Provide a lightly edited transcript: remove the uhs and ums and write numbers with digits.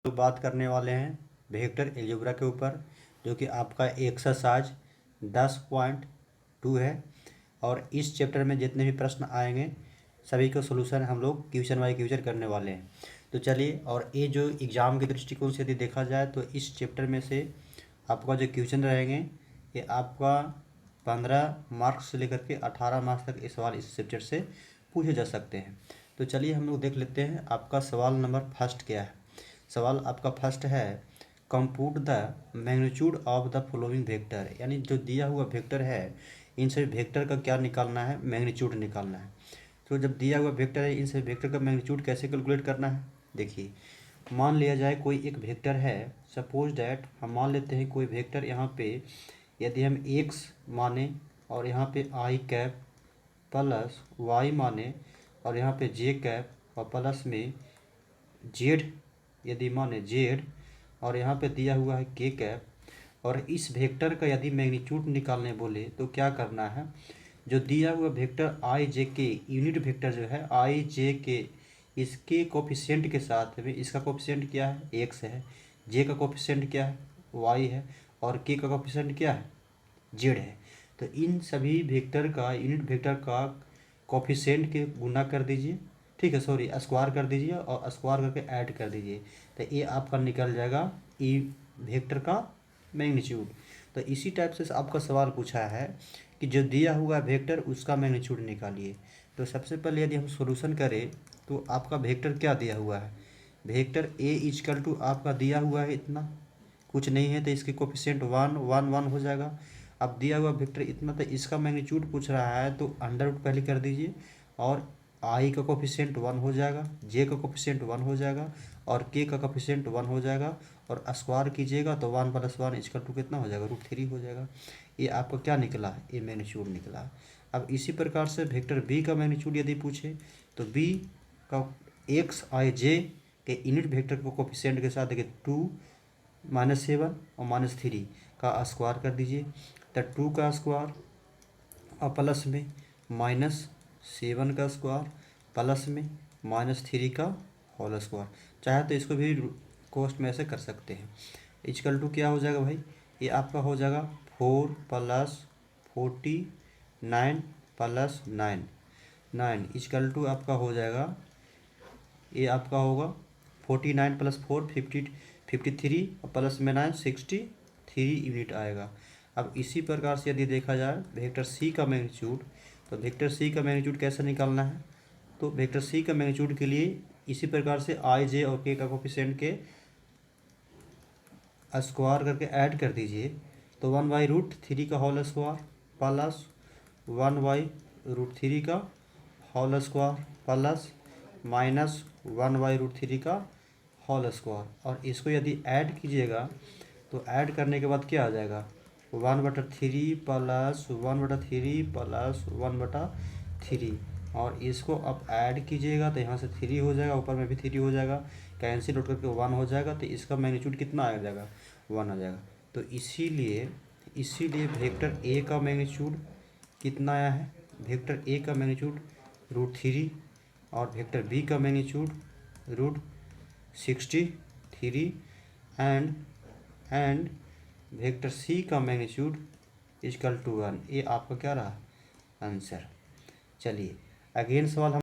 लोग बात करने वाले हैं वेक्टर अलजेब्रा के ऊपर, जो कि आपका एक्सरसाइज 10.2 है। और इस चैप्टर में जितने भी प्रश्न आएंगे सभी का सलूशन हम लोग क्वेश्चन बाय क्वेश्चन करने वाले हैं। तो चलिए, और ये जो एग्ज़ाम के दृष्टिकोण से यदि देखा जाए तो इस चैप्टर में से आपका जो क्वेश्चन रहेंगे ये आपका 15 मार्क्स से लेकर के 18 मार्क्स तक ये सवाल इस चैप्टर से पूछे जा सकते हैं। तो चलिए हम लोग देख लेते हैं आपका सवाल नंबर फर्स्ट क्या है। सवाल आपका फर्स्ट है, compute the magnitude of the following vector. यानी जो दिया हुआ वेक्टर है इन सभी वेक्टर का क्या निकालना है, मैग्नीट्यूड निकालना है। तो जब दिया हुआ वेक्टर है इन सभी वेक्टर का मैग्नीट्यूड कैसे कैलकुलेट करना है, देखिए मान लिया जाए कोई एक वेक्टर है। सपोज डैट हम मान लेते हैं कोई वेक्टर यहाँ पे यदि हम x माने और यहाँ पे i कैप प्लस y माने और यहाँ पे j कैप और प्लस में z यदि माने z और यहाँ पे दिया हुआ है k कैप, और इस वेक्टर का यदि मैग्नीट्यूड निकालने बोले तो क्या करना है, जो दिया हुआ vector i j k unit vector जो है i j k इसके कोफिशिएंट के साथ में इसका कोफिशिएंट क्या है x है, j का कोफिशिएंट क्या है y है और k का कोफिशिएंट क्या है z है। तो इन सभी वेक्टर का यूनिट वेक्टर का कोफिशिएंट के गुना कर दीजिए, ठीक है, सॉरी स्क्वायर कर दीजिए और स्क्वायर करके ऐड कर दीजिए, तो ये आपका निकल जाएगा ई वेक्टर का मैग्नीट्यूड। तो इसी टाइप से आपका सवाल पूछा है कि जो दिया हुआ वेक्टर उसका मैग्नीट्यूड निकालिए। तो सबसे पहले यदि हम सॉल्यूशन करें तो आपका वेक्टर क्या दिया हुआ है, वेक्टर ए इजकल टू आपका दिया हुआ है इतना, कुछ नहीं है तो इसके कोफिशिएंट 1 1 1 हो जाएगा। अब दिया हुआ वेक्टर इतना तो इसका मैग्नीट्यूड पूछ रहा है तो अंडर रूट पहले कर दीजिए और आई का कोफिशिएंट 1 हो जाएगा, जे का कोफिशिएंट 1 हो जाएगा और के का कोफिशिएंट 1 हो जाएगा और स्क्वायर कीजिएगा तो 1 + 1 इजकल टू कितना हो जाएगा, √3 हो जाएगा। ये आपका क्या निकला, ये मैग्नीट्यूड निकला। अब इसी प्रकार से वेक्टर बी का मैग्नीट्यूड यदि पूछे तो बी का एक्स आई जे के यूनिट वेक्टर को कोफिशिएंट के साथ देखिए 2 -7 और -3 का स्क्वायर कर दीजिए, तो 2 का स्क्वायर और प्लस में -7 का स्क्वायर प्लस में -3 का होल स्क्वायर। चाहे तो इसको भी कोष्ट में ऐसे कर सकते हैं। इजकल टू क्या हो जाएगा भाई, ये आपका हो जाएगा 4 + 49 + 9 इजकल टू आपका हो जाएगा, ये आपका होगा 49 + 4 53 और प्लस में 9 63 यूनिट आएगा। अब इसी प्रकार से यदि देखा जाए वेक्टर सी का मैग्नीट्यूड, तो वेक्टर सी का मैग्नीट्यूड कैसे निकालना है, तो वेक्टर सी का मैग्नीट्यूड के लिए इसी प्रकार से आई जे और के का कोफिशिएंट के स्क्वायर करके ऐड कर दीजिए, तो 1/√3 का होल स्क्वायर प्लस 1/√3 का होल स्क्वायर प्लस -1/√3 का होल स्क्वायर, और इसको यदि ऐड कीजिएगा तो ऐड करने के बाद क्या आ जाएगा 1/3 + 1/3 + 1/3, और इसको अब ऐड कीजिएगा तो यहाँ से 3 हो जाएगा, ऊपर में भी 3 हो जाएगा, कैंसिल आउट करके 1 हो जाएगा, तो इसका मैग्नीट्यूड कितना आ जाएगा 1 आ जाएगा। तो इसीलिए वेक्टर ए का मैग्नीट्यूड कितना आया है, वेक्टर ए का मैग्नीट्यूड √3 और वेक्टर बी का मैग्नीट्यूड √63 एंड वेक्टर सी का मैग्नीट्यूड इजकल टू 1। ये आपका क्या रहा आंसर। चलिए अगेन सवाल हम